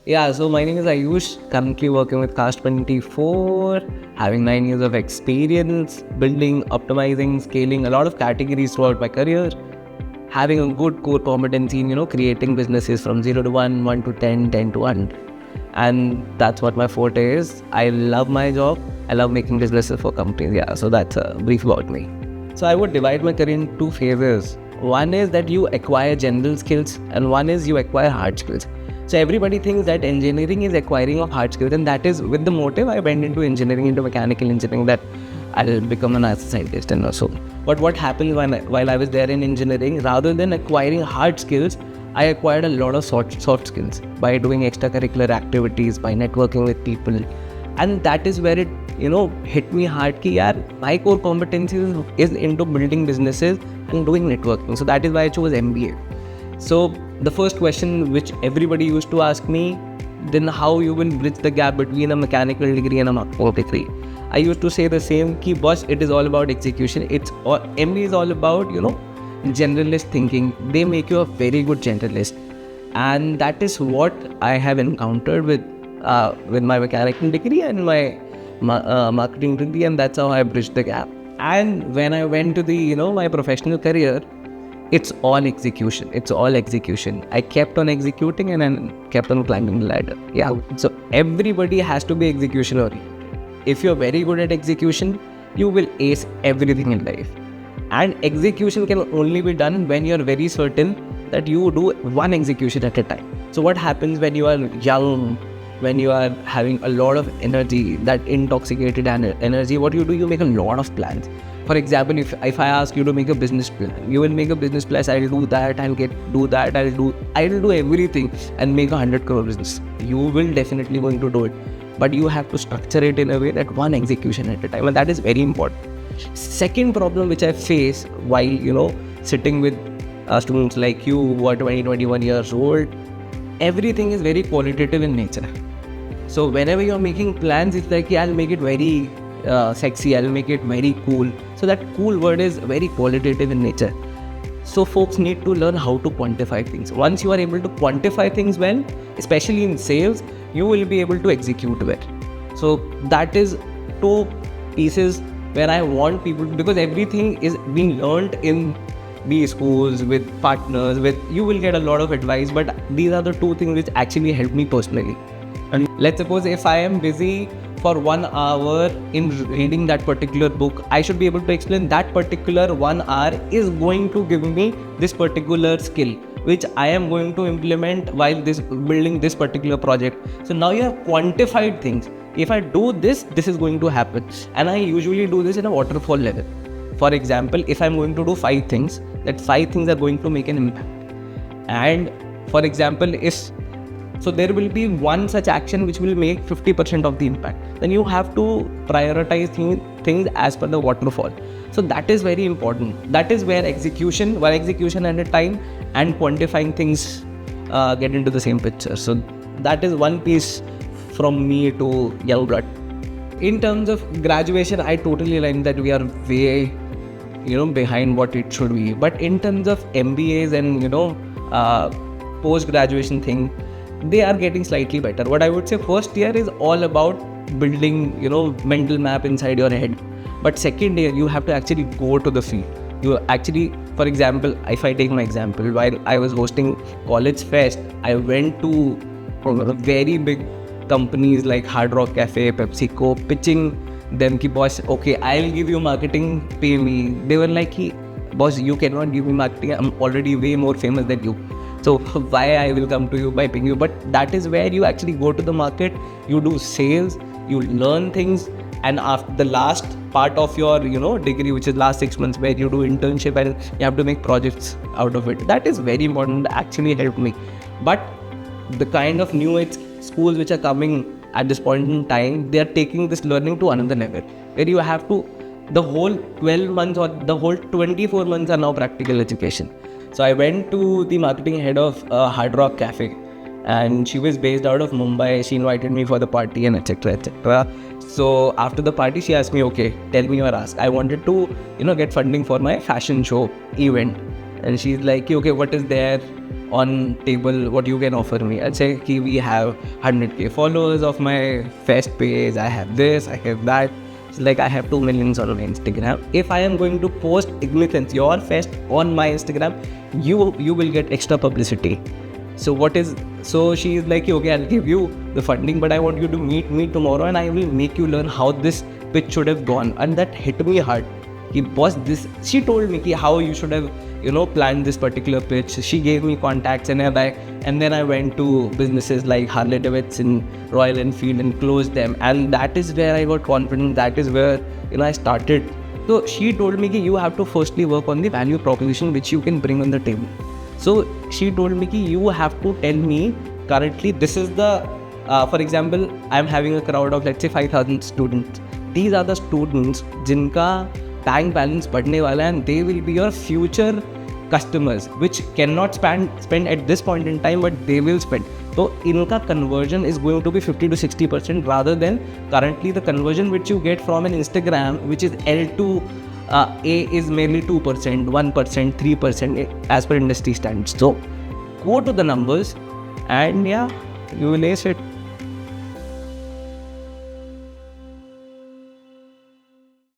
Yeah, so my name is Ayush, currently working with Cast 24, having 9 years of experience, building, optimizing, scaling a lot of categories throughout my career, having a good core competency in, creating businesses from 0 to 1, 1 to 10, 10 to 1. And that's what my forte is. I love my job. I love making businesses for companies. Yeah, so that's a brief about me. So I would divide my career in two phases. One is that you acquire general skills and one is you acquire hard skills. So everybody thinks that engineering is acquiring of hard skills, and that is with the motive I went into engineering, into mechanical engineering, that I'll become an NASA scientist and so. But what happened while I was there in engineering, rather than acquiring hard skills, I acquired a lot of soft skills by doing extracurricular activities, by networking with people. And that is where it, hit me hard ki yaar, my core competency is into building businesses and doing networking. So that is why I chose MBA. So the first question which everybody used to ask me, then how you will bridge the gap between a mechanical degree and a marketing degree? I used to say the same, ki boss, it is all about execution. MBA is all about, generalist thinking. They make you a very good generalist. And that is what I have encountered with my mechanical degree and my marketing degree, and that's how I bridged the gap. And when I went to the, my professional career, it's all execution. I kept on executing and then kept on climbing the ladder. Yeah. So everybody has to be execution oriented. If you're very good at execution, you will ace everything in life. And execution can only be done when you're very certain that you do one execution at a time. So what happens when you are young, when you are having a lot of energy, that intoxicated energy, what you do, you make a lot of plans. For example, if I ask you to make a business plan, you will make a business plan. I'll do that, I'll do everything and make 100 crore business. You will definitely going to do it. But you have to structure it in a way that one execution at a time, and that is very important. Second problem which I face while, sitting with students like you who are 20, 21 years old, everything is very qualitative in nature. So whenever you're making plans, it's like, I'll make it very sexy, I'll make it very cool. So that cool word is very qualitative in nature. So folks need to learn how to quantify things. Once you are able to quantify things well, especially in sales, you will be able to execute well. So that is two pieces where I want people to, because everything is being learned in B schools, with partners, you will get a lot of advice, but these are the two things which actually help me personally. And let's suppose if I am busy for 1 hour in reading that particular book, I should be able to explain that particular 1 hour is going to give me this particular skill, which I am going to implement while building this particular project. So now you have quantified things. If I do this, this is going to happen. And I usually do this in a waterfall level. For example, if I'm going to do 5 things, that 5 things are going to make an impact. And for example, so there will be one such action which will make 50% of the impact. Then you have to prioritize things as per the waterfall. So that is very important. That is where one execution at a time and quantifying things get into the same picture. So that is one piece from me to young blood. In terms of graduation, I totally like that we are way, behind what it should be. But in terms of MBAs and, post-graduation thing, they are getting slightly better. What I would say, first year is all about building, mental map inside your head. But second year, you have to actually go to the field. You actually, for example, if I take my example, while I was hosting College Fest, I went to very big companies like Hard Rock Cafe, PepsiCo, pitching them ki boss, okay, I'll give you marketing, pay me. They were like, boss, you cannot give me marketing. I'm already way more famous than you. So why I will come to you by paying you? But that is where you actually go to the market, you do sales, you learn things, and after the last part of your degree, which is last 6 months, where you do internship and you have to make projects out of it. That is very important, actually helped me. But the kind of new age schools which are coming at this point in time, they are taking this learning to another level, where you have to, the whole 12 months or the whole 24 months are now practical education. So I went to the marketing head of Hard Rock Cafe, and she was based out of Mumbai. She invited me for the party and etc. etc. So after the party, she asked me, okay, tell me your ask. I wanted to, get funding for my fashion show event. And she's like, okay, what is there? on table what you can offer me. I'd say ki we have 100k followers of my fest page, I have this, I have that. It's like I have 2 million on my Instagram. If I am going to post Ignitions, your fest on my Instagram, you will get extra publicity. So she is like, okay, I'll give you the funding, but I want you to meet me tomorrow and I will make you learn how this pitch should have gone. And that hit me hard. She told me how you should have, planned this particular pitch. She gave me contacts and then I went to businesses like Harley Davidson, Royal Enfield and closed them. And that is where I got confident. That is where, I started. So she told me you have to firstly work on the value proposition which you can bring on the table. So she told me you have to tell me currently this is the, for example, I'm having a crowd of let's say 5,000 students. These are the students jinka bank balance badhne wala and they will be your future customers which cannot spend at this point in time, but they will spend. So inka conversion is going to be 50 to 60% rather than currently the conversion which you get from an Instagram, which is L2 A is merely 2%, 1%, 3% as per industry standards. So go to the numbers and you will ace it.